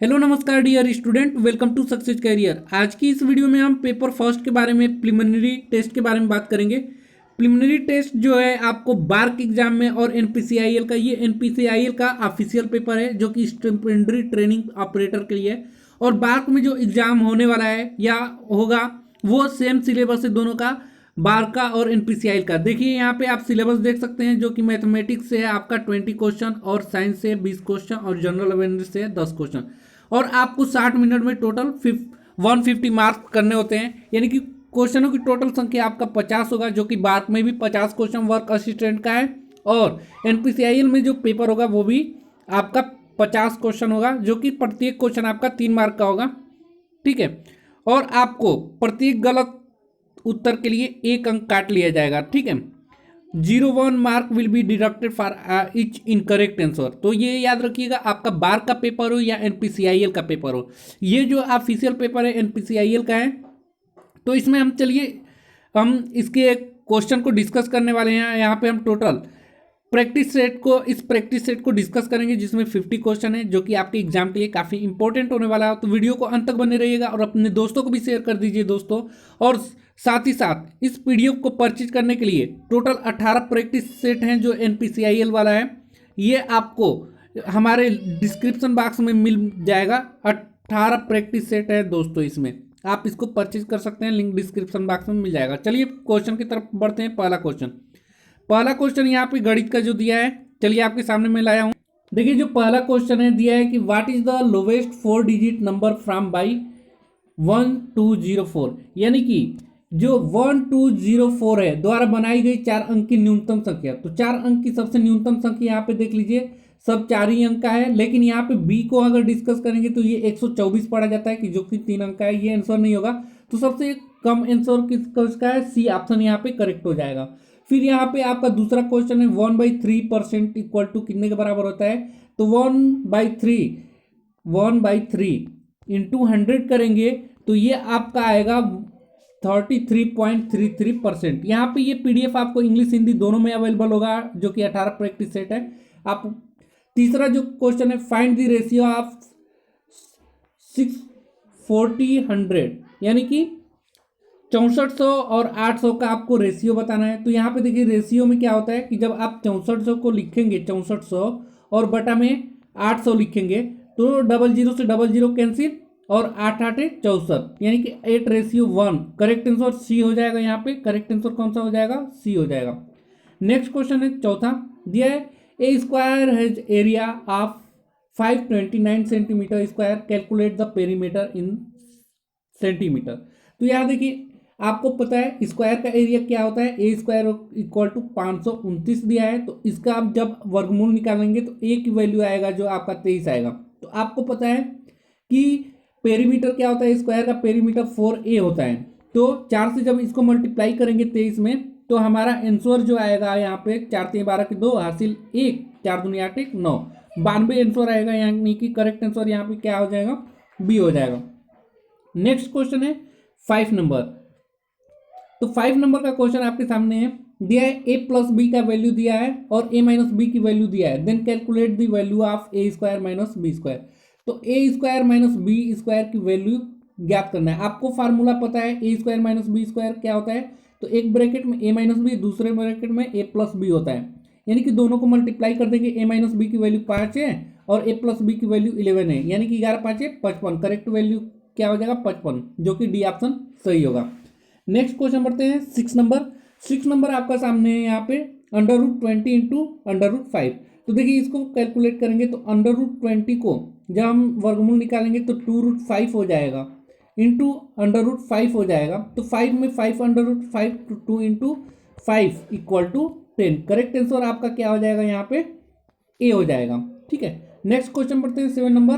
Hello नमस्कार dear student, welcome to Success Career. आज की इस वीडियो में हम पेपर फर्स्ट के बारे में, प्रिलिमिनरी टेस्ट के बारे में बात करेंगे। प्रिलिमिनरी टेस्ट जो है आपको बार्क एग्जाम में और एनपीसीआईएल का, ये एनपीसीआईएल का ऑफिशियल पेपर है जो कि स्टूडेंट्री ट्रेनिंग ऑपरेटर के लिए है। और बार्क में जो एग्जाम होने वाला है या होगा वो सेम सिलेबस है दोनों का, बार्क का और एनपीसीआईएल का। देखिए यहाँ पे आप सिलेबस देख सकते हैं जो कि मैथमेटिक्स से है आपका 20 क्वेश्चन, और साइंस से 20 क्वेश्चन, और जनरल अवेयरनेस से है 10 क्वेश्चन। और आपको 60 मिनट में टोटल 150 मार्क्स करने होते हैं, यानी कि क्वेश्चनों की टोटल संख्या आपका 50 होगा, जो कि बार्क में भी 50 क्वेश्चन वर्क असिस्टेंट का है, और एनपीसीआईएल में जो पेपर होगा वो भी आपका 50 क्वेश्चन होगा, जो कि प्रत्येक क्वेश्चन आपका 3 मार्क का होगा। ठीक है, और आपको प्रत्येक गलत उत्तर के लिए 1 अंक काट लिया जाएगा। ठीक है, 0.1 mark will be deducted for each incorrect answer. तो ये याद रखिएगा, आपका बार्क का पेपर हो या एनपीसीआईएल का पेपर हो, ये जो ऑफिशियल पेपर है एनपीसीआईएल का है। तो इसमें हम इसके क्वेश्चन को डिस्कस करने वाले हैं। यहाँ पे हम टोटल इस प्रैक्टिस सेट को डिस्कस करेंगे, जिसमें 50 क्वेश्चन है, जो कि आपके एग्जाम के लिए काफ़ी इंपॉर्टेंट होने वाला है। तो वीडियो को अंत तक बने रहिएगा और अपने दोस्तों को भी शेयर कर दीजिए दोस्तों। और साथ ही साथ इस पीडीएफ को परचेज करने के लिए टोटल 18 प्रैक्टिस सेट हैं जो एनपीसीआईएल वाला है। ये आपको हमारे डिस्क्रिप्शन बॉक्स में मिल जाएगा। 18 प्रैक्टिस सेट है दोस्तों, इसमें आप इसको परचेज कर सकते हैं, लिंक डिस्क्रिप्शन बॉक्स में मिल जाएगा। चलिए क्वेश्चन की तरफ बढ़ते हैं। पहला क्वेश्चन यहाँ पे गणित का जो दिया है, चलिए आपके सामने मैं लाया हूँ। देखिए जो पहला क्वेश्चन है दिया है कि what is the lowest 4 digit number from by 1204, यानी कि जो 1204 है द्वारा बनाई गई 4 अंक की न्यूनतम संख्या। तो 4 अंक की सबसे न्यूनतम संख्या यहाँ पे देख लीजिए, सब 4 ही अंक का है, लेकिन यहाँ पे बी को अगर डिस्कस करेंगे तो ये 124 पढ़ा जाता है, कि जो कि 3 अंक का है। ये आंसर नहीं होगा, तो सबसे कम आंसर किसका है, सी ऑप्शन यहाँ पे करेक्ट हो जाएगा। फिर यहाँ पे आपका दूसरा क्वेश्चन है 1/3% इक्वल टू कितने के बराबर होता है। तो 1/3 इंटू 100 करेंगे तो ये आपका आएगा 33.33%। यहाँ पे ये पीडीएफ आपको इंग्लिश हिंदी दोनों में अवेलेबल होगा, जो कि 18 प्रैक्टिस सेट है। आप तीसरा जो क्वेश्चन है, फाइंड द रेशियो ऑफ 640-100, यानी कि 6400 और 800 का आपको रेशियो बताना है। तो यहाँ पे देखिए रेशियो में क्या होता है कि जब आप 6400 को लिखेंगे 6400 और बटा में 800 लिखेंगे तो 00 से 00 कैंसिल, और 8 8 64, यानी कि 8:1। करेक्ट आंसर सी हो जाएगा। यहाँ पे करेक्ट आंसर कौन सा हो जाएगा, सी हो जाएगा। नेक्स्ट क्वेश्चन है चौथा, दिया है a square has area of 529 centimetre square, calculate the perimeter in centimetre. तो यहाँ देखिए आपको पता है स्क्वायर का एरिया क्या होता है, ए स्क्वायर इक्वल टू 529 दिया है। तो इसका आप जब वर्गमूल निकालेंगे तो ए की वैल्यू आएगा जो आपका 23 आएगा। तो आपको पता है कि पेरीमीटर क्या होता है, स्क्वायर का पेरीमीटर 4a होता है। तो 4 से जब इसको मल्टीप्लाई करेंगे 23 में, तो हमारा आंसर जो आएगा यहाँ पे 4 3 12 की 2 हासिल 1, 4 दूनी 8 1 9, 92 आंसर आएगा। यानी कि करेक्ट आंसर यहाँ पे क्या हो जाएगा, बी हो जाएगा। नेक्स्ट क्वेश्चन है 5 नंबर। तो 5 नंबर का क्वेश्चन आपके सामने है, दिया है a प्लस बी का वैल्यू दिया है और a माइनस बी की वैल्यू दिया है, then calculate the value of a square minus B square. तो a square minus B square की वैल्यू ज्ञात करना है। आपको फार्मूला पता है a square minus B square क्या होता है। तो एक ब्रैकेट में a माइनस बी, दूसरे ब्रैकेट में a प्लस बी होता है, यानी कि दोनों को मल्टीप्लाई कर देंगे। a माइनस बी की वैल्यू 5 है और a प्लस बी की वैल्यू 11 है, यानी कि 11 5 55। करेक्ट वैल्यू क्या हो जाएगा, 55, जो कि डी ऑप्शन सही होगा। नेक्स्ट क्वेश्चन बढ़ते हैं 6 नंबर। 6 नंबर आपका सामने है यहाँ पे, √20 इंटू √5। तो देखिए इसको कैलकुलेट करेंगे तो √20 को जब हम वर्गमूल निकालेंगे तो 2√5 हो जाएगा, इंटू √5 हो जाएगा। तो 5 में 5 √5 तो 2 into 5 equal to 10। Correct answer आपका क्या हो जाएगा, यहाँ पे ए हो जाएगा। ठीक है, नेक्स्ट क्वेश्चन बढ़ते हैं 7 नंबर।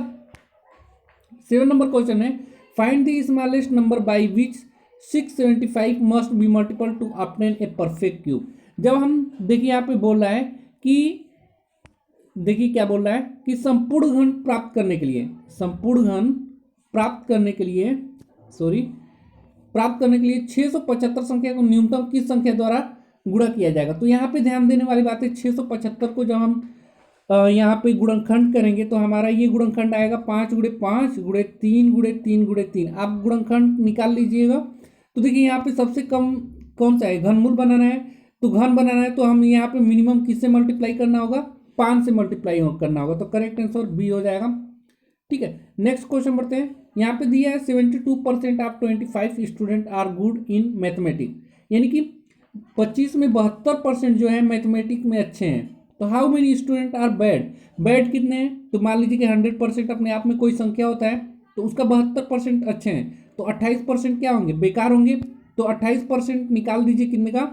7 नंबर क्वेश्चन है, find the smallest number by which 675 must be multiple to obtain a perfect cube. जब हम देखिए यहाँ पे बोल रहा है कि, देखिए क्या बोल रहा है कि संपूर्ण घन प्राप्त करने के लिए, प्राप्त करने के लिए 675 संख्या को न्यूनतम किस संख्या द्वारा गुणा किया जाएगा। तो यहाँ पे ध्यान देने वाली बात है, 675 को जब हम यहाँ पे गुणनखंड करेंगे तो हमारा ये गुणनखंड आएगा 5 × 5 × 3 × 3। आप गुणनखंड निकाल लीजिएगा। तो देखिए यहाँ पे सबसे कम कौन सा है, घनमूल बनाना है। तो घन बनाना है तो हम यहाँ पे मिनिमम किससे मल्टीप्लाई करना होगा, 5 से मल्टीप्लाई करना होगा। तो करेक्ट आंसर बी हो जाएगा। ठीक है, नेक्स्ट क्वेश्चन बढ़ते हैं। यहाँ पे दिया है 72% of 25 student are good in mathematics, यानी कि 25 में 72% जो है मैथमेटिक्स में अच्छे हैं। तो how many student are bad, bad कितने हैं। तो मान लीजिए कि 100% अपने आप में कोई संख्या होता है, तो उसका 72% अच्छे हैं, तो 28% क्या होंगे, बेकार होंगे। तो 28% निकाल दीजिए कितने का,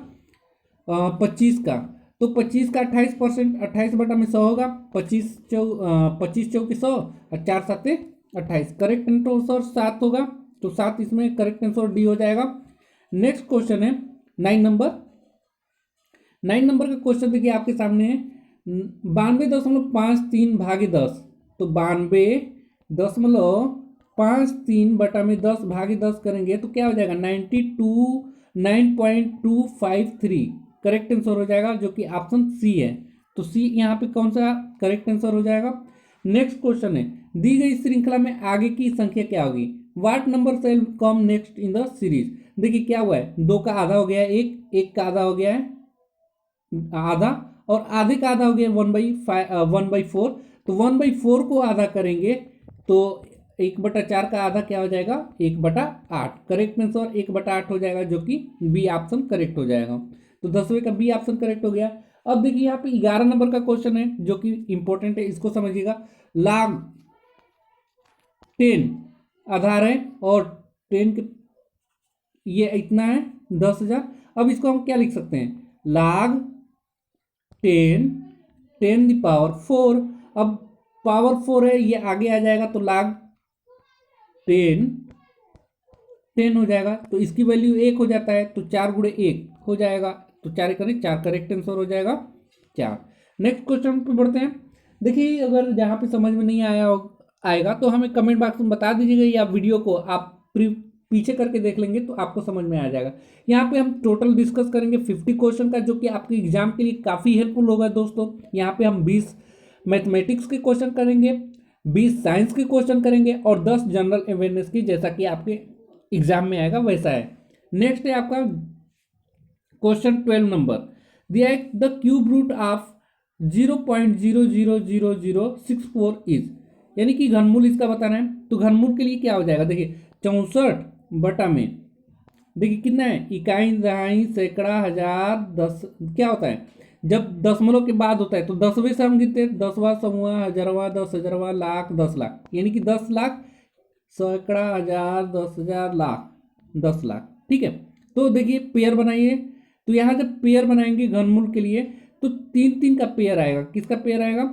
25 का। तो 25 का 28%, 28/100 होगा। 25 चौके 100 और 4 7 28। करेक्ट आंसर 7 होगा। तो 7 इसमें करेक्ट आंसर डी हो जाएगा। नेक्स्ट क्वेश्चन है 9 नंबर। 9 नंबर का क्वेश्चन देखिए आपके सामने है 92.53 भागे 10। तो 92.53 भागे 10 करेंगे तो क्या हो जाएगा 929.253। करेक्ट आंसर हो जाएगा, जो कि ऑप्शन सी है। तो सी यहाँ पे कौन सा करेक्ट आंसर हो जाएगा। नेक्स्ट क्वेश्चन है दी गई श्रृंखला में आगे की संख्या क्या होगी, what number shall come next in the series. देखिए क्या हुआ है, 2 का आधा हो गया है, एक का आधा हो गया है आधा, और आधे का आधा हो गया 1/4। तो 1/4 को आधा करेंगे तो 1/4 का आधा क्या हो जाएगा 1/8। करेक्ट आंसर 1/8 हो जाएगा, जो कि बी ऑप्शन करेक्ट हो जाएगा। तो 10वें का बी ऑप्शन करेक्ट हो गया। अब देखिए यहाँ पे 11 नंबर का क्वेश्चन है जो कि इंपॉर्टेंट है, इसको समझिएगा। log 10 आधार है और 10 के ये इतना है 10,000। अब इसको हम क्या लिख सकते हैं, log 10 × 4। अब पावर 4 है, ये आगे आ जाएगा तो log 10 हो जाएगा। तो इसकी वैल्यू 1 हो जाता है, तो 4 × 1 हो जाएगा। तो 4 करें 4, करेक्ट आंसर हो जाएगा 4। नेक्स्ट क्वेश्चन पे बढ़ते हैं। देखिए अगर जहाँ पे समझ में नहीं आएगा तो हमें कमेंट बॉक्स में बता दीजिएगा, या वीडियो को आप पीछे करके देख लेंगे तो आपको समझ में आ जाएगा। यहाँ पे हम टोटल डिस्कस करेंगे 50 क्वेश्चन का, जो कि आपके एग्जाम के लिए काफ़ी हेल्पफुल होगा दोस्तों। यहाँ पे हम 20 मैथमेटिक्स के क्वेश्चन करेंगे, 20 साइंस के क्वेश्चन करेंगे और 10 जनरल अवेयरनेस की, जैसा कि आपके एग्जाम में आएगा वैसा है। नेक्स्ट है आपका क्वेश्चन 12 नंबर, दिया है the cube root of 0.000064 is, यानी कि घनमूल इसका बताना है। तो घनमूल के लिए क्या हो जाएगा, देखिए 64 बटा में देखिए कितना है, इकाई, दहाई, सैकड़ा, हजार, 10 क्या होता है, जब दशमलव के बाद होता है तो 10वें से हम गिनते हैं, 10वां, 100वां, 1000वां, 10,000वां, लाख, 10 लाख, यानी कि 10 लाख, सैकड़ा, हजार, 10,000, लाख, 10 लाख। ठीक है, तो देखिए पेयर बनाइए। तो यहाँ जब पेयर बनाएंगे घनमूल के लिए तो 3 का पेयर आएगा। किसका पेयर आएगा,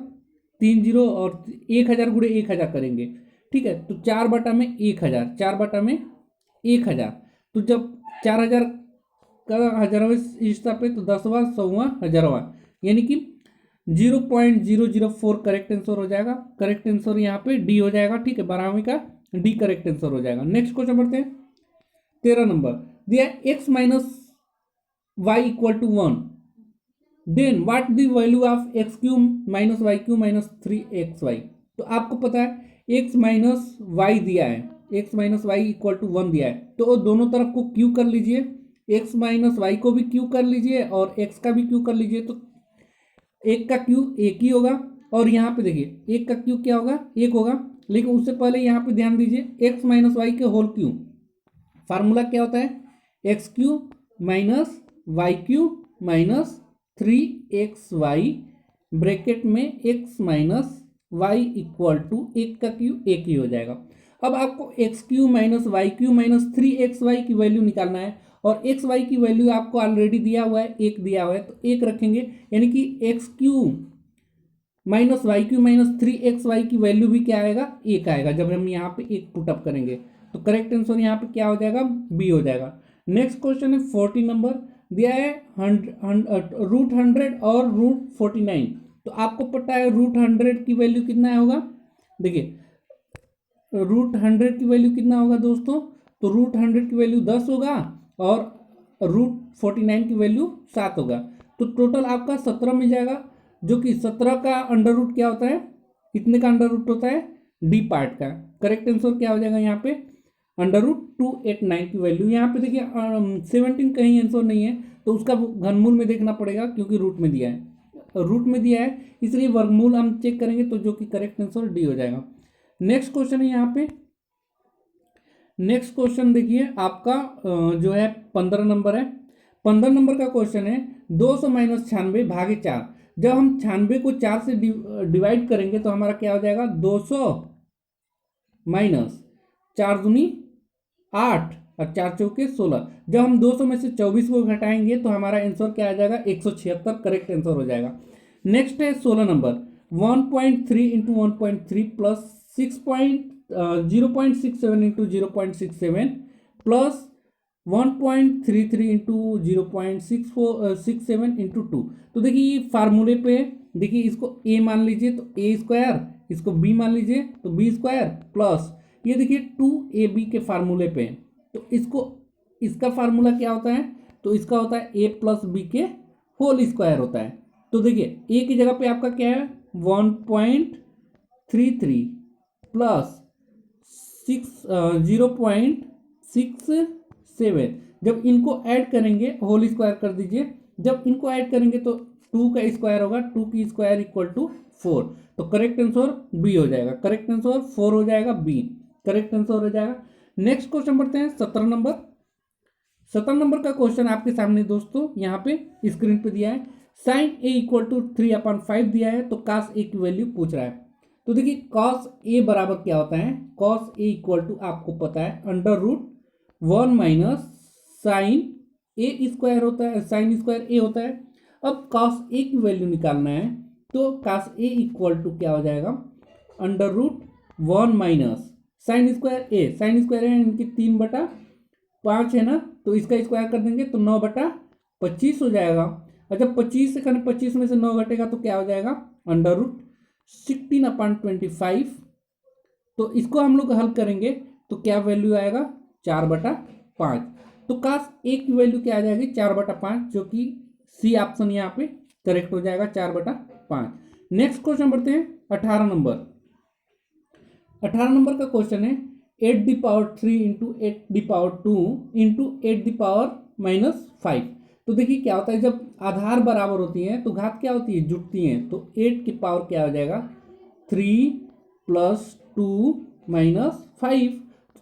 3 0 और 1000 × 1000 करेंगे। ठीक है, तो 4 बटा में 1000, 4 बटा में 1000। तो जब 4000 का 1000वें हिस्सा पे तो 10वां, 100वां, 1000वां, यानी कि 0.004 करेक्ट आंसर हो जाएगा। करेक्ट आंसर यहाँ पे डी हो जाएगा। ठीक है, 12वीं का डी करेक्ट आंसर हो जाएगा। नेक्स्ट क्वेश्चन बढ़ते हैं 13 नंबर, दिया x - y = 1, then what the value of x³ - y³ - 3xy। तो आपको पता है x - y दिया है, x - y = 1 दिया है, तो दोनों तरफ को क्यू कर लीजिए, x - y को भी क्यू कर लीजिए और x का भी क्यू कर लीजिए। तो एक का क्यू एक ही होगा, और यहाँ पे देखिए एक का क्यू क्या होगा, एक होगा। लेकिन उससे पहले यहाँ पे ध्यान दीजिए x - y के होल क्यू, फार्मूला क्या होता है, x³ - y³ - 3xy, ब्रैकेट में x - y = 1 का क्यू एक ही हो जाएगा। अब आपको x³ - y³ - 3xy की वैल्यू निकालना है, और xy की वैल्यू आपको ऑलरेडी दिया हुआ है, 1 दिया हुआ है, तो 1 रखेंगे, यानी कि x³ - y³ - 3xy की वैल्यू भी क्या आएगा, 1 आएगा, जब हम यहाँ पे 1 पुटअप करेंगे। तो करेक्ट आंसर यहाँ पे क्या हो जाएगा, बी हो जाएगा। नेक्स्ट क्वेश्चन है 14 नंबर, दिया है √100 और √49। तो आपको पता है √100 की वैल्यू कितना होगा, देखिए √100 की वैल्यू कितना होगा दोस्तों, तो √100 की वैल्यू 10 होगा और √49 की वैल्यू 7 होगा। तो टोटल आपका 17 मिल जाएगा। जो कि 17 का अंडर रूट क्या होता है, कितने का अंडर रूट होता है, डी पार्ट का। करेक्ट आंसर क्या हो जाएगा यहाँ पे, अंडर रूट 289 की वैल्यू। यहाँ पे देखिए 17 कहीं आंसर नहीं है, तो उसका घनमूल में देखना पड़ेगा क्योंकि रूट में दिया है, रूट में दिया है, इसलिए वर्गमूल हम चेक करेंगे, तो जो कि करेक्ट आंसर डी हो जाएगा। नेक्स्ट क्वेश्चन है यहाँ पे, नेक्स्ट क्वेश्चन देखिए आपका जो है 15 नंबर है। 15 नंबर का क्वेश्चन है 200 माइनस 96 भागे 4। जब हम 96 को 4 से डिवाइड करेंगे तो हमारा क्या हो जाएगा, 200 माइनस 4 दूनी 8 और 4 चौके 16। जब हम 200 में से 24 को घटाएंगे तो हमारा आंसर क्या आ जाएगा, 176 करेक्ट आंसर हो जाएगा। नेक्स्ट है 16 number, 1.3 into 1.3 plus 0.67 into 0.67 plus 1.33 into 0.67 into 2। तो देखिए ये फार्मूले पे, देखिए इसको a मान लीजिए तो a स्क्वायर, इसको b मान लीजिए तो b स्क्वायर, प्लस ये देखिए 2ab के फार्मूले पे, तो इसको, इसका फार्मूला क्या होता है, तो इसका होता है a प्लस बी के होल स्क्वायर होता है। तो देखिए a की जगह पे आपका क्या है 1.33 प्लस 0.67, जब इनको ऐड करेंगे होल स्क्वायर कर दीजिए, जब इनको ऐड करेंगे तो 2 का स्क्वायर होगा, 2 की स्क्वायर इक्वल टू 4। तो करेक्ट आंसर बी हो जाएगा, करेक्ट आंसर 4 हो जाएगा, बी करेक्ट आंसर हो जाएगा। नेक्स्ट क्वेश्चन बढ़ते हैं 17 नंबर। 17 नंबर का क्वेश्चन आपके सामने दोस्तों यहाँ पे स्क्रीन पे दिया है, साइन ए इक्वल टू 3/5 दिया है, तो कास ए की वैल्यू पूछ रहा है। तो देखिए कॉस ए बराबर क्या होता है, कॉस ए इक्वल टू आपको पता है अंडर रूट 1 माइनस साइन ए स्क्वायर होता है, साइन स्क्वायर ए होता है। अब कॉस ए की वैल्यू निकालना है, तो कॉस ए इक्वल टू क्या हो जाएगा, under root 1 minus sine square A, sine square है इनकी 3/5 है ना, तो इसका स्क्वायर कर देंगे तो 9/25 हो जाएगा। और जब 25 से 25 में से 9 घटेगा तो क्या हो जाएगा, अंडर रूट 16/25। तो इसको हम लोग हल करेंगे तो क्या वैल्यू आएगा, 4/5। तो कास ए की वैल्यू क्या आ जाएगी, 4/5, जो कि सी ऑप्शन यहाँ पे करेक्ट हो जाएगा, 4/5। नेक्स्ट क्वेश्चन बढ़ते हैं 18 नंबर। 18 नंबर का क्वेश्चन है 8⁻³ इंटू 8⁻² इंटू 8⁻−5। तो देखिए क्या होता है, जब आधार बराबर होती हैं तो घात क्या होती है, जुटती हैं। तो 8 की पावर क्या हो जाएगा, 3 + 2 - 5।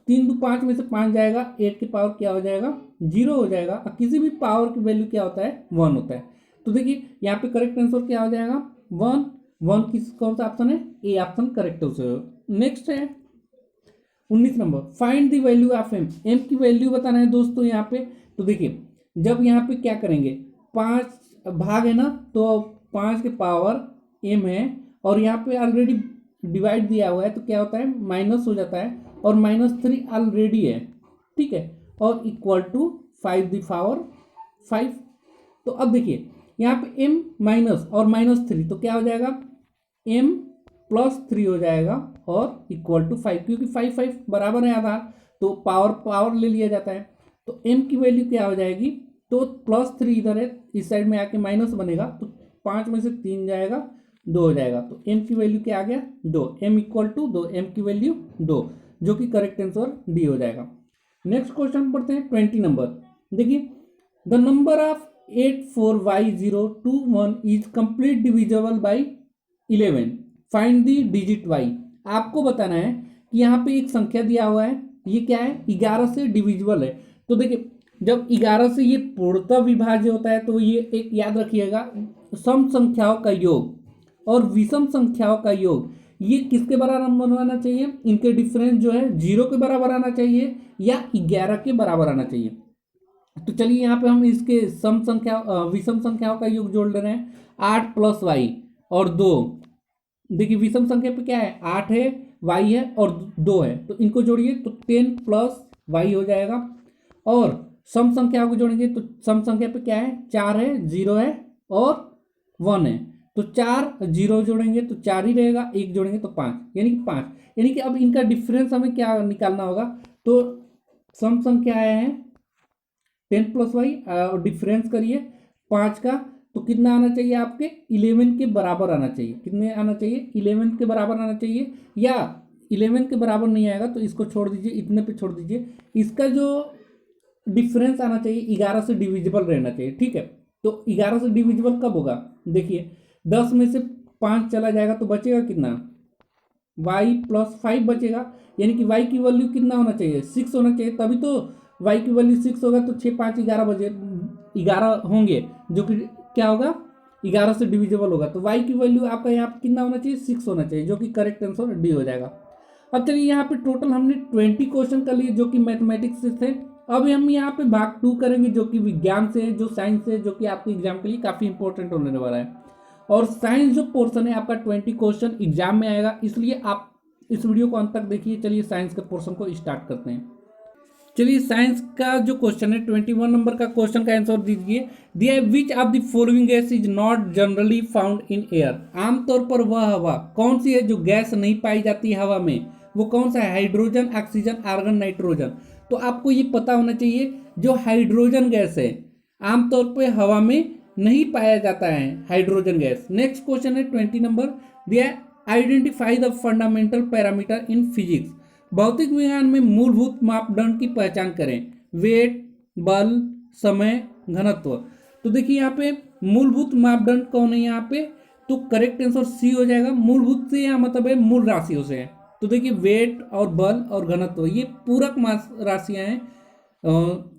3 × 5 में से 5 जाएगा, 8 की पावर क्या हो जाएगा, 0 हो जाएगा। और किसी भी पावर की वैल्यू क्या होता है, 1 होता है। तो देखिए यहाँ पे करेक्ट आंसर क्या हो जाएगा, 1। 1 किस कौन सा ऑप्शन है, A option correct answer. Next है 19 number, find the value of M. M की वैल्यू बताना है दोस्तों यहाँ पे। तो देखिए जब यहाँ पे क्या करेंगे, 5 भाग है ना, तो 5 के पावर एम है, और यहाँ पे ऑलरेडी डिवाइड दिया हुआ है, तो क्या होता है माइनस हो जाता है, और -3 ऑलरेडी है, ठीक है, और इक्वल टू 5 द पावर 5। तो अब देखिए यहाँ पे m माइनस और -3, तो क्या हो जाएगा, m + 3 हो जाएगा और इक्वल टू 5, क्योंकि 5 5 बराबर है आधार, तो पावर पावर ले लिया जाता है। तो m की वैल्यू क्या हो जाएगी, तो +3 इधर है, इस साइड में आके माइनस बनेगा, तो 5 में से 3 जाएगा, 2 हो जाएगा। तो m की वैल्यू क्या आ गया, 2। m इक्वल टू 2, m की वैल्यू 2, जो कि करेक्ट आंसर डी हो जाएगा। नेक्स्ट क्वेश्चन पढ़ते हैं 20 नंबर। देखिए the number of 84y021 is complete divisible by 11, find the digit y। आपको बताना है कि यहाँ पे एक संख्या दिया हुआ है, ये क्या है, 11 से डिविजिबल है। तो देखिए जब 11 से ये पूर्णतः विभाज्य होता है, तो ये एक याद रखिएगा, सम संख्याओं का योग और विषम संख्याओं का योग, ये किसके बराबर बनवाना चाहिए, इनके डिफरेंस जो है 0 के बराबर आना चाहिए या 11 के बराबर आना चाहिए। तो चलिए यहाँ पे हम इसके सम संख्या विषम संख्याओं का योग जोड़ ले रहे हैं, 8 + y और 2। देखिए विषम संख्या पे क्या है, 8 है, y है और 2 है, तो इनको जोड़िए तो 10 + y हो जाएगा। और सम संख्याओं को जोड़ेंगे तो सम संख्या पे क्या है, 4 है, 0 है और 1 है, तो 4 0 जोड़ेंगे तो 4 ही रहेगा, 1 जोड़ेंगे तो 5, यानी कि 5। यानी कि अब इनका डिफरेंस हमें क्या निकालना होगा, तो सम संख्या आया है 10 + y और डिफरेंस करिए 5 का, तो कितना आना चाहिए आपके 11 के बराबर आना चाहिए। कितने आना चाहिए? 11 के बराबर आना चाहिए, या 11 के बराबर नहीं आएगा तो इसको छोड़ दीजिए, इतने पे छोड़ दीजिए। इसका जो डिफरेंस आना चाहिए 11 से डिविजिबल रहना चाहिए, ठीक है। तो 11 से डिविजिबल कब होगा? देखिए 10 में से 5 चला जाएगा तो बचेगा कितना? y+5 बचेगा, यानी कि y की वैल्यू कितना होना चाहिए? 6 होना चाहिए, तभी तो y की वैल्यू 6 होगा तो 6 5 11 बजे 11 होंगे, जो कि क्या होगा? 11 से डिविजिबल होगा। तो y की वैल्यू आपका यहाँ पे कितना होना चाहिए? 6 होना चाहिए, जो कि करेक्ट आंसर डी हो जाएगा। अब चलिए यहाँ पे टोटल हमने 20 क्वेश्चन कर लिए, जो कि मैथमेटिक्स से थे। अब हम यहाँ पे भाग 2 करेंगे, जो कि विज्ञान से है, जो साइंस से, जो कि आपके एग्जाम के लिए काफी इंपॉर्टेंट होने वाला है। और साइंस जो पोर्शन है आपका 20 क्वेश्चन एग्जाम में आएगा, इसलिए आप इस वीडियो को अंत तक देखिए। चलिए साइंस के पोर्शन को स्टार्ट करते हैं। चलिए साइंस का जो क्वेश्चन है 21 नंबर का क्वेश्चन का आंसर दीजिए। दिया है विच of the following gas is not generally found in air. आमतौर पर वह हवा कौन सी है जो गैस नहीं पाई जाती है हवा में? वो कौन सा है? Hydrogen, oxygen, argon, nitrogen. तो आपको ये पता होना चाहिए, जो हाइड्रोजन गैस है आमतौर पर हवा में नहीं पाया जाता है हाइड्रोजन गैस। नेक्स्ट क्वेश्चन है 20 नंबर। दिया identify the fundamental parameter in physics. भौतिक विज्ञान में मूलभूत मापदंड की पहचान करें। वेट, बल, समय, घनत्व। तो देखिए यहाँ पे मूलभूत मापदंड कौन है यहाँ पे? तो करेक्ट आंसर सी हो जाएगा। मूलभूत से यहाँ मतलब है मूल राशियों से है। तो देखिए वेट और बल और घनत्व ये पूरक राशियां हैं,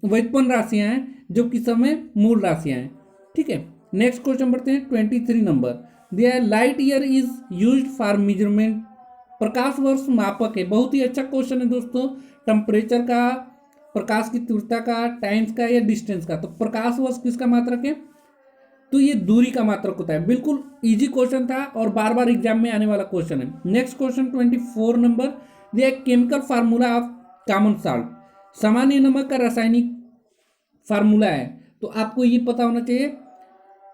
व्युत्पन्न राशियां हैं, जो कि समय मूल राशियां हैं, ठीक है। नेक्स्ट क्वेश्चन बढ़ते हैं 23 नंबर। दिया light year is used for measurement. प्रकाश वर्ष मापक है। बहुत ही अच्छा क्वेश्चन है दोस्तों। टेम्परेचर का, प्रकाश की तीव्रता का, टाइम्स का या डिस्टेंस का। तो प्रकाश वर्ष किसका मात्रक है? तो ये दूरी का मात्रक होता है। बिल्कुल इजी क्वेश्चन था और बार बार एग्जाम में आने वाला क्वेश्चन है। Next question 24 number. दिया chemical formula of common salt. सामान्य नमक का रासायनिक फार्मूला है। तो आपको ये पता होना चाहिए,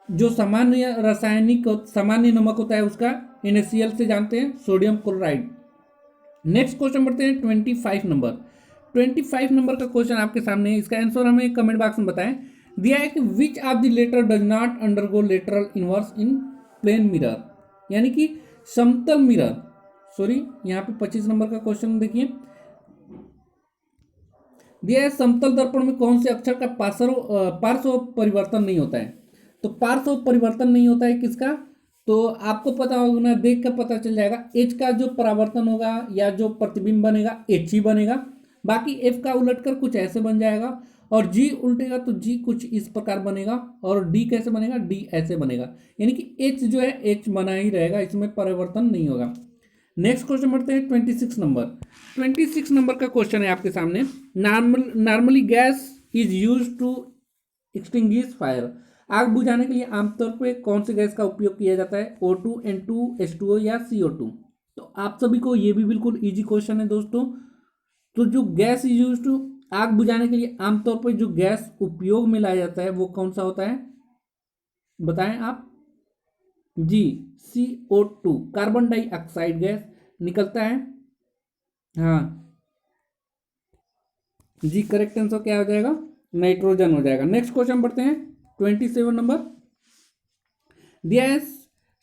जो सामान्य नमक होता है उसका NaCl से जानते हैं, सोडियम क्लोराइड। नेक्स्ट क्वेश्चन बढ़ते हैं 25 नंबर। 25 नंबर का क्वेश्चन आपके सामने है, इसका आंसर हमें कमेंट बॉक्स में बताएं। दिया है कि which of the letter does not undergo lateral inverse in plane mirror, यानी कि समतल मिरर। सॉरी, यहाँ पे 25 नंबर का क्वेश्चन देखिए। दिया है समतल दर्पण में कौन से अक्षर का पार्श्व परिवर्तन नहीं होता है। तो पार्श्व परिवर्तन नहीं होता है किसका? तो आपको पता होगा ना, देख कर पता चल जाएगा। एच का जो परावर्तन होगा या जो प्रतिबिंब बनेगा एच ही बनेगा। बाकी एफ का उलटकर कुछ ऐसे बन जाएगा, और जी उल्टेगा तो जी कुछ इस प्रकार बनेगा, और डी कैसे बनेगा? डी ऐसे बनेगा। यानी कि एच जो है एच बना ही रहेगा, इसमें परिवर्तन नहीं होगा। नेक्स्ट क्वेश्चन बढ़ते हैं 26 नंबर। 26 नंबर का क्वेश्चन है आपके सामने। Normally gas is use to extinguish fire. आग बुझाने के लिए आमतौर पर कौन से गैस का उपयोग किया जाता है? O2, N2, H2O या CO2। तो आप सभी को ये भी बिल्कुल इजी क्वेश्चन है दोस्तों। तो जो गैस यूज टू, आग बुझाने के लिए आमतौर पर जो गैस उपयोग में लाया जाता है वो कौन सा होता है? बताएं आप। जी, CO2, कार्बन डाइऑक्साइड गैस निकलता है। हाँ जी, करेक्ट आंसर क्या हो जाएगा? नाइट्रोजन हो जाएगा। नेक्स्ट क्वेश्चन बढ़ते हैं 27 नंबर। दिया है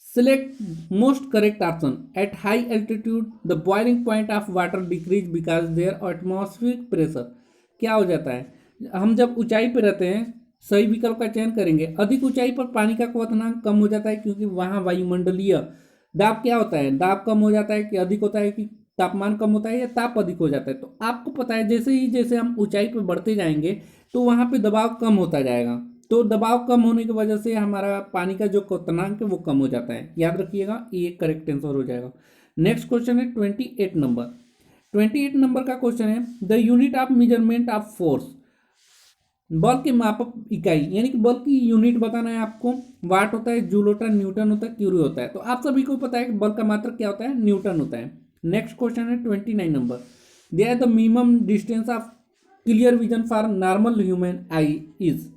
select most correct option. At high altitude the boiling point of water decrease because their atmospheric pressure। क्या हो जाता है? हम जब ऊंचाई पर रहते हैं सही विकल्प का चयन करेंगे। अधिक ऊंचाई पर पानी का क्वथनांक कम हो जाता है, क्योंकि वहां वायुमंडलीय दाब क्या होता है? दाब कम हो जाता है कि अधिक होता है, कि तापमान कम होता है या ताप अधिक हो जाता है? तो आपको पता है जैसे हम ऊंचाई पर बढ़ते जाएंगे तो वहां पे दबाव कम होता जाएगा। तो दबाव कम होने की वजह से हमारा पानी का जो क्वथनांक है वो कम हो जाता है। याद रखिएगा, ये करेक्ट आंसर हो जाएगा। नेक्स्ट क्वेश्चन है 28 नंबर। 28 नंबर का क्वेश्चन है the unit of measurement of force. बल की मापक इकाई, यानी कि बल की यूनिट बताना है आपको। वाट होता है, जूल होता है, न्यूटन होता है, क्यूरी होता है। तो आप सभी को पता है कि बल का मात्रक क्या होता है? न्यूटन होता है। नेक्स्ट क्वेश्चन है 29 नंबर। दिया the minimum distance of clear vision for normal human I is.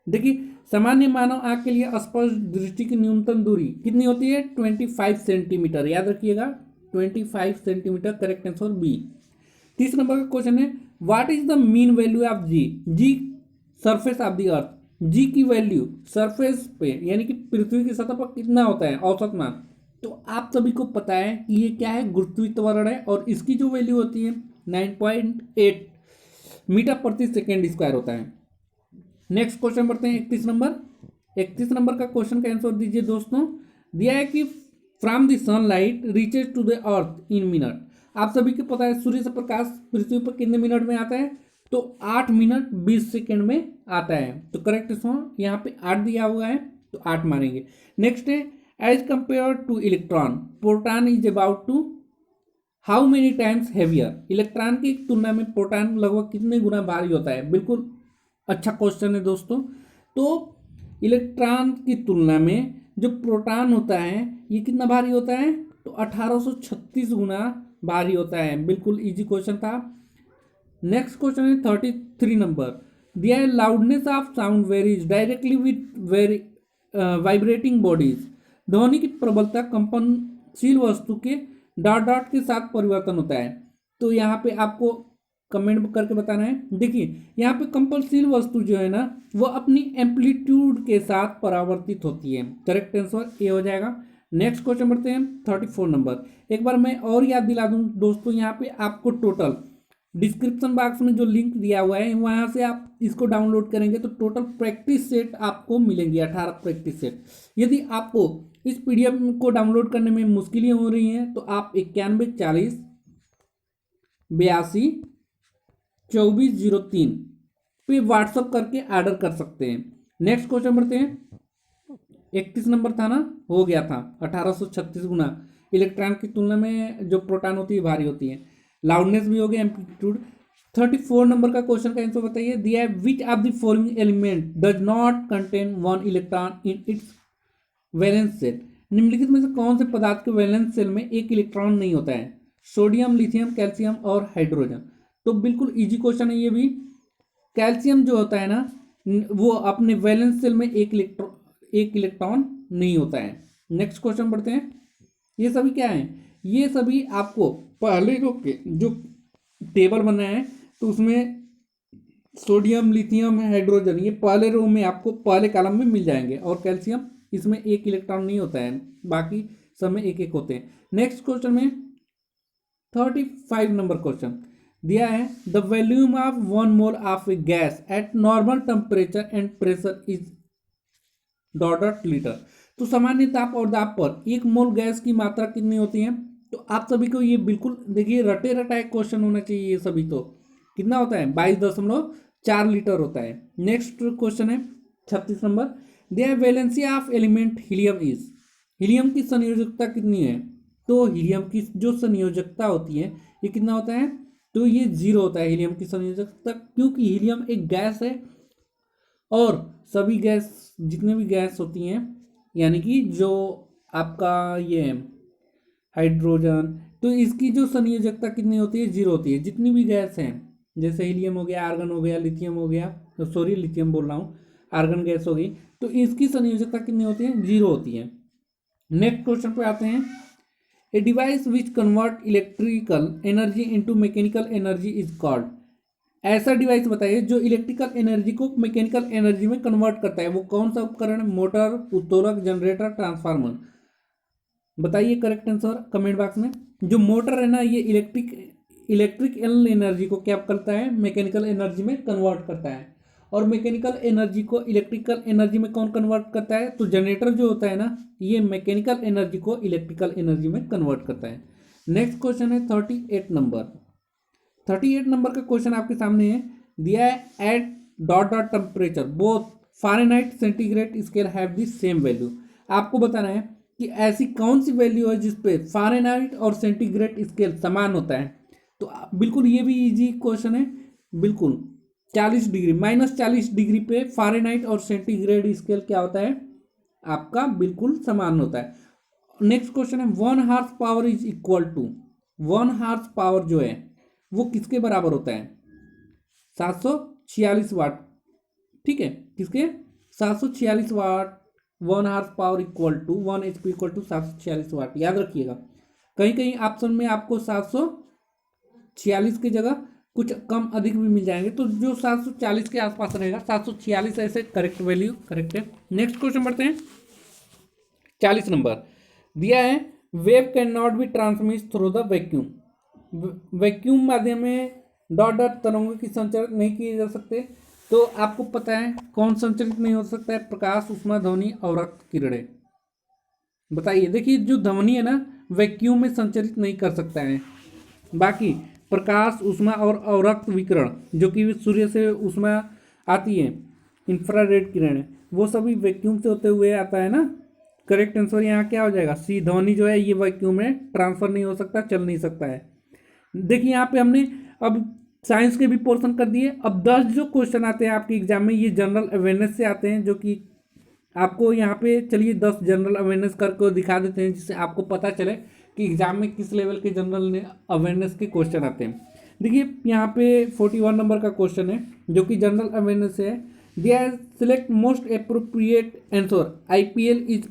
देखिए सामान्य मानव आंख के लिए स्पष्ट दृष्टि की न्यूनतम दूरी कितनी होती है? 25 सेंटीमीटर। याद रखिएगा 25 centimetre, correct answer B. 30 number का क्वेश्चन है what is the mean value of g. G surface of the earth. जी की वैल्यू सरफेस पे यानी कि पृथ्वी की सतह पर कितना होता है औसत मान, तो आप सभी को पता है कि ये क्या है, गुरुत्वीय त्वरण है, और इसकी जो वैल्यू होती है 9.8 मीटर प्रति सेकेंड स्क्वायर होता है। नेक्स्ट क्वेश्चन बढ़ते हैं 31 नंबर का क्वेश्चन का आंसर दीजिए दोस्तों। दिया है कि from the sunlight reaches to the earth in minute. आप सभी को पता है सूर्य से प्रकाश पृथ्वी पर कितने मिनट में आता है, तो 8 मिनट 20 सेकेंड में आता है। तो करेक्ट आंसर यहाँ पे 8 दिया हुआ है, तो 8 मारेंगे। नेक्स्ट है as compare to electron proton is about to how many times heavier. Electron की तुलना में प्रोटॉन लगभग कितने गुना भारी होता है। बिल्कुल अच्छा क्वेश्चन है दोस्तों। तो इलेक्ट्रॉन की तुलना में जो प्रोटॉन होता है ये कितना भारी होता है, तो 1836 गुना भारी होता है। बिल्कुल इजी क्वेश्चन था। नेक्स्ट क्वेश्चन है 33 नंबर। दिया है loudness of sound varies directly with vibrating bodies. ध्वनि की प्रबलता कंपनशील वस्तु के डॉट डॉट के साथ परिवर्तन होता है। तो यहाँ पे आपको कमेंट करके बताना है। देखिए यहाँ पे कंपनशील वस्तु जो है ना वो अपनी एम्पलीट्यूड के साथ परावर्तित होती है। करेक्ट आंसर ए हो जाएगा। नेक्स्ट क्वेश्चन बढ़ते हैं 34 नंबर। एक बार मैं और याद दिला दूं दोस्तों, यहाँ पे आपको टोटल डिस्क्रिप्शन बॉक्स में जो लिंक दिया हुआ है वहाँ से आप इसको डाउनलोड करेंगे तो टोटल प्रैक्टिस सेट आपको मिलेंगी, 18 प्रैक्टिस सेट। यदि आपको इस पीडीएफ को डाउनलोड करने में मुश्किलें हो रही हैं तो आप 9140 82 2403 पे व्हाट्सअप करके ऑर्डर कर सकते हैं। नेक्स्ट क्वेश्चन बढ़ते हैं 31 नंबर था ना, हो गया था 1836 गुना। इलेक्ट्रॉन की तुलना में जो प्रोटॉन होती है भारी होती है। लाउडनेस भी हो गया, एम्पलीट्यूड। 34 नंबर का क्वेश्चन का आंसर बताइए। दिया है विच of the following element does not contain one electron in its valence shell. निम्नलिखित में से कौन से पदार्थ के वैलेंस सेल में एक इलेक्ट्रॉन नहीं होता है। सोडियम, लिथियम, कैल्शियम और हाइड्रोजन। तो बिल्कुल इजी क्वेश्चन है ये भी। कैल्शियम जो होता है ना वो अपने वैलेंस सेल में एक इलेक्ट्रॉन नहीं होता है। नेक्स्ट क्वेश्चन बढ़ते हैं। ये सभी क्या है, ये सभी आपको पहले जो टेबल बनाया है तो उसमें सोडियम, लिथियम, हाइड्रोजन ये पहले रो में आपको पहले कॉलम में मिल जाएंगे, और कैल्शियम इसमें एक इलेक्ट्रॉन नहीं होता है, बाकी सब में एक एक होते हैं। नेक्स्ट क्वेश्चन में 35 नंबर क्वेश्चन दिया है the volume of 1 mole of A gas at normal temperature and pressure is dot litre. तो सामान्य ताप और दाब पर 1 मोल गैस की मात्रा कितनी होती है। तो आप सभी को ये बिल्कुल देखिए रटे रटाए क्वेश्चन होना चाहिए। ये सभी तो कितना होता है 22.4 लीटर होता है। नेक्स्ट क्वेश्चन है 36 number. Their valency of element helium is. Helium की संयोजकता कितनी है। तो हीलियम की जो संयोजकता होती है ये कितना होता है, तो ये 0 होता है हीलियम की संयोजकता, क्योंकि हीलियम एक गैस है और सभी गैस जितने भी गैस होती हैं यानी कि जो आपका ये हाइड्रोजन, तो इसकी जो संयोजकता कितनी होती है 0 होती है। जितनी भी गैस हैं जैसे हीलियम हो गया, आर्गन हो गया, लिथियम हो गया, तो सॉरी लिथियम बोल रहा हूँ, आर्गन गैस हो गई, तो इसकी संयोजकता कितनी होती है 0 होती है। नेक्स्ट क्वेश्चन पे आते हैं। A device which convert electrical energy into mechanical energy is called. ऐसा डिवाइस बताइए जो इलेक्ट्रिकल एनर्जी को मैकेनिकल एनर्जी में कन्वर्ट करता है। वो कौन सा उपकरण है। मोटर, उत्तोलक, जनरेटर, ट्रांसफार्मर। बताइए करेक्ट आंसर कमेंट बॉक्स में। जो मोटर है ना ये इलेक्ट्रिकल एनर्जी को क्या करता है, मैकेनिकल एनर्जी में कन्वर्ट करता है। और मैकेनिकल एनर्जी को इलेक्ट्रिकल एनर्जी में कौन कन्वर्ट करता है, तो जनरेटर जो होता है ना ये मैकेनिकल एनर्जी को इलेक्ट्रिकल एनर्जी में कन्वर्ट करता है। नेक्स्ट क्वेश्चन है 38 नंबर। 38 नंबर का क्वेश्चन आपके सामने है। दिया है at dot dot temperature both Fahrenheit centigrade scale have the same value. आपको बताना है कि ऐसी कौन सी वैल्यू है जिसपे फ़ारेनहाइट और सेंटीग्रेड स्केल समान होता है। तो बिल्कुल ये भी इजी क्वेश्चन है। बिल्कुल 40 डिग्री -40 डिग्री पे फ़ारेनहाइट और सेंटीग्रेड स्केल क्या होता है आपका बिल्कुल समान होता है। नेक्स्ट क्वेश्चन है 1 horse power is equal to 1 horse power जो है वो किसके बराबर होता है 746 वाट। ठीक है, किसके 746 watt. 1 horse power equal to 1 HP equal to 746 watt. याद रखिएगा कहीं कहीं ऑप्शन में आपको 746 की जगह कुछ कम अधिक भी मिल जाएंगे, तो जो 740 के आसपास रहेगा, 746 ऐसे करेक्ट वैल्यू करेक्ट है। नेक्स्ट क्वेश्चन बढ़ते हैं। 40 नंबर दिया है, wave can not be transmit through the vacuum. Vacuum माध्यम में डॉट डॉट तरंगों की संचारित नहीं किए जा सकते। तो आपको पता है कौन संचारित नहीं हो सकता है? प्रकाश, ऊष्मा, ध्वनि और रक्त किरणें। बताइए, देखिए जो ध्वनि है ना वैक्यूम में संचारित नहीं कर सकता है, बाकी प्रकाश, ऊष्मा और अवरक्त विकिरण जो कि सूर्य से ऊष्मा आती है, इंफ्रारेड किरण, वो सभी वैक्यूम से होते हुए आता है ना। करेक्ट आंसर यहाँ क्या हो जाएगा? सी। ध्वनि जो है ये वैक्यूम में ट्रांसफर नहीं हो सकता, चल नहीं सकता है। देखिए यहाँ पे हमने अब साइंस के भी पोर्शन कर दिए। अब 10 जो क्वेश्चन आते हैं आपके एग्जाम में ये जनरल अवेयरनेस से आते हैं, जो कि आपको यहाँ पे चलिए 10 जनरल अवेयरनेस करके दिखा देते हैं, जिससे आपको पता चले कि एग्जाम में किस लेवल के जनरल अवेयरनेस के क्वेश्चन आते हैं। देखिए यहाँ पे 41 नंबर का क्वेश्चन है जो कि जनरल अवेयरनेस है। दिया है, select most appropriate answer, IPL is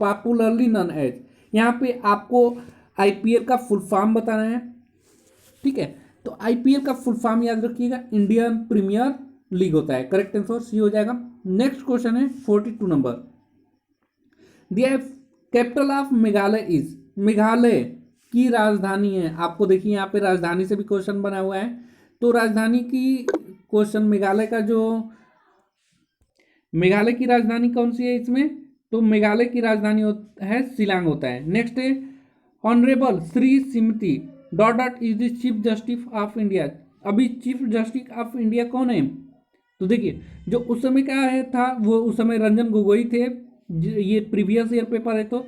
popularly known as. यहाँ पे आपको आईपीएल का फुल फॉर्म बताना है, ठीक है। तो आईपीएल का फुल फॉर्म याद रखिएगा, इंडियन प्रीमियर लीग होता है। करेक्ट आंसर सी हो जाएगा। नेक्स्ट क्वेश्चन है 42 नंबर दिया है, capital of Meghalaya is. Meghalaya की राजधानी है, आपको देखिए यहाँ पे राजधानी से भी क्वेश्चन बना हुआ है। तो राजधानी की क्वेश्चन, मेघालय की राजधानी कौन सी है इसमें? तो मेघालय की राजधानी है शिलांग होता है। नेक्स्ट है, honourable Shri Shrimati dot dot is the chief justice of India. अभी चीफ जस्टिस ऑफ इंडिया कौन है? तो देखिए जो उस समय क्या है था, वो उस समय रंजन गोगोई थे। ये प्रीवियस ईयर पेपर है, तो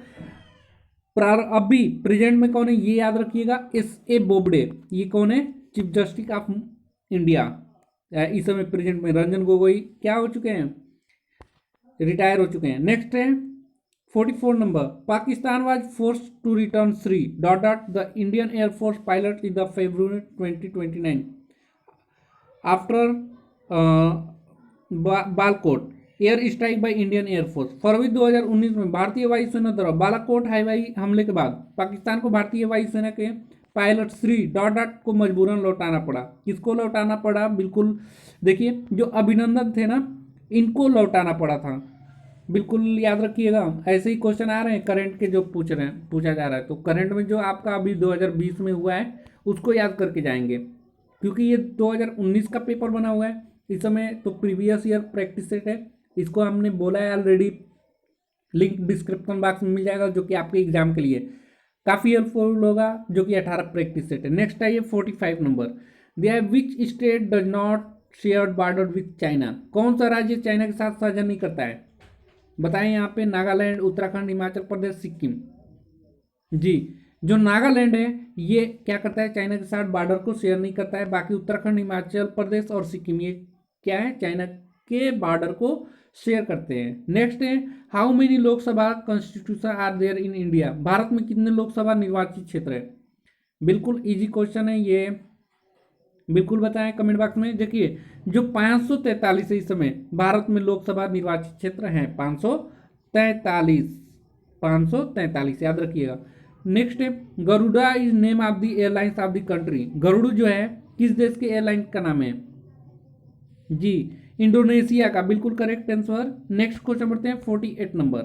अभी प्रेजेंट में कौन है ये याद रखिएगा, S.A. बोबडे। ये कौन है? Chief justice of India. इस समय प्रेजेंट में रंजन गोगोई क्या हो चुके हैं? रिटायर हो चुके हैं। नेक्स्ट है 44 number, Pakistan was force to return Shri dot dot the Indian air force pilot in the February 2029 after Balakot air strike by Indian air force. फरवरी 2019 में भारतीय वायुसेना द्वारा बालाकोट हवाई हमले के बाद पाकिस्तान को भारतीय वायुसेना के पायलट श्री डॉट डॉट को मजबूरन लौटाना पड़ा। किसको लौटाना पड़ा? बिल्कुल देखिए जो अभिनंदन थे ना, इनको लौटाना पड़ा था। बिल्कुल याद रखिएगा, ऐसे ही क्वेश्चन आ रहे हैं करंट के जो पूछा जा रहा है। तो करंट में जो आपका अभी 2020 में हुआ है उसको याद करके जाएंगे, क्योंकि ये 2019 का पेपर बना हुआ है इस समय। तो प्रीवियस ईयर प्रैक्टिस सेट है, इसको हमने बोला है ऑलरेडी, लिंक डिस्क्रिप्शन बॉक्स में मिल जाएगा, जो कि आपके एग्जाम के लिए काफ़ी हेल्पफुल होगा, जो कि 18 प्रैक्टिस सेट है। नेक्स्ट है ये 45 नंबर दिया है, which state does not share border with China. कौन सा राज्य चाइना के साथ साझा नहीं करता है? बताएं यहाँ पे, नागालैंड, उत्तराखंड, हिमाचल प्रदेश, सिक्किम। जी, जो नागालैंड है ये क्या करता है? चाइना के साथ बॉर्डर को शेयर नहीं करता है। बाकी उत्तराखंड, हिमाचल प्रदेश और सिक्किम ये क्या है? चाइना के बॉर्डर को शेयर करते हैं। नेक्स्ट है, how many Lok Sabha constitution are there in India. भारत में कितने लोकसभा निर्वाचित क्षेत्र है? बिल्कुल इजी क्वेश्चन है ये, बिल्कुल बताएं कमेंट बॉक्स में। देखिए जो 543 है इस समय भारत में लोकसभा निर्वाचित क्षेत्र हैं, 543 याद रखिएगा। नेक्स्ट है, Garuda is name of the airlines of the country. Garuda जो है किस देश के एयरलाइन का नाम है? जी, इंडोनेशिया का। बिल्कुल करेक्ट आंसर। नेक्स्ट क्वेश्चन बढ़ते हैं 48 नंबर।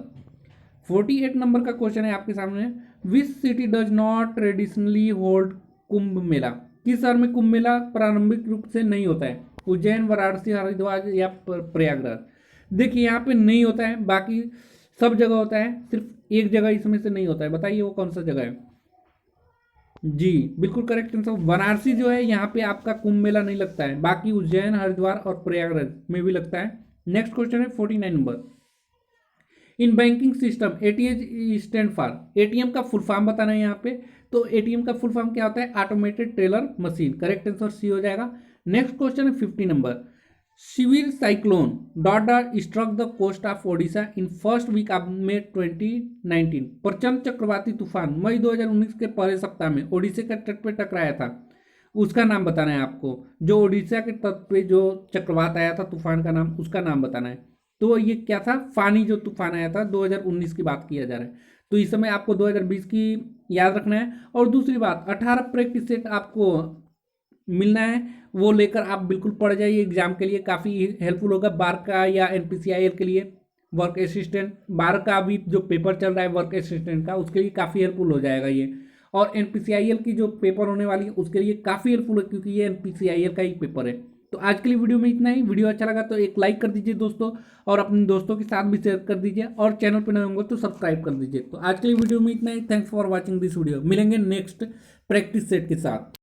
48 नंबर का क्वेश्चन है आपके सामने, which city does not traditionally hold Kumbh Mela. किस शहर में कुंभ मेला प्रारंभिक रूप से नहीं होता है? उज्जैन, वाराणसी, हरिद्वार या प्रयागराज। देखिए यहाँ पे नहीं होता है, बाकी सब जगह होता है, सिर्फ एक जगह इसमें से नहीं होता है। बताइए वो कौन सा जगह है? जी बिल्कुल करेक्ट आंसर, वाराणसी जो है यहाँ पे आपका कुंभ मेला नहीं लगता है, बाकी उज्जैन, हरिद्वार और प्रयागराज में भी लगता है। नेक्स्ट क्वेश्चन है 49 number, in banking system ATM stand for. ATM का फुल फॉर्म बताना है यहाँ पे। तो एटीएम का फुल फॉर्म क्या होता है? Automated teller machine. Correct answer C हो जाएगा। नेक्स्ट क्वेश्चन है 50 number, civil cyclone dot dot struck the coast of Odisha in first week of May 2019। प्रचंड चक्रवाती तूफान मई 2019 के पहले सप्ताह में ओडिशा के तट पे टकराया था, उसका नाम बताना है आपको। जो ओडिशा के तट पे जो चक्रवात आया था, तूफान का नाम, उसका नाम बताना है। तो ये क्या था? फानी जो तूफान आया था 2019 की बात किया जा रहा है। तो इस समय आपको 2020 की याद रखना है। और दूसरी बात, 18 प्रैक्टिस सेट आपको मिलना है वो लेकर आप बिल्कुल पढ़ जाइए, एग्जाम के लिए काफ़ी हेल्पफुल होगा। बार का या एनपीसीआईएल के लिए वर्क असिस्टेंट, बार का अभी जो पेपर चल रहा है वर्क असिस्टेंट का, उसके लिए काफ़ी हेल्पफुल हो जाएगा ये। और एनपीसीआईएल की जो पेपर होने वाली है उसके लिए काफ़ी हेल्पफुल है, क्योंकि ये एनपीसीआईएल का ही पेपर है। तो आज के लिए वीडियो में इतना ही। वीडियो अच्छा लगा तो एक लाइक कर दीजिए दोस्तों, और अपने दोस्तों के साथ भी शेयर कर दीजिए, और चैनल पर नए होंगे तो सब्सक्राइब कर दीजिए। तो आज के लिए वीडियो में इतना ही। Thanks for watching this video. मिलेंगे नेक्स्ट प्रैक्टिस सेट के साथ।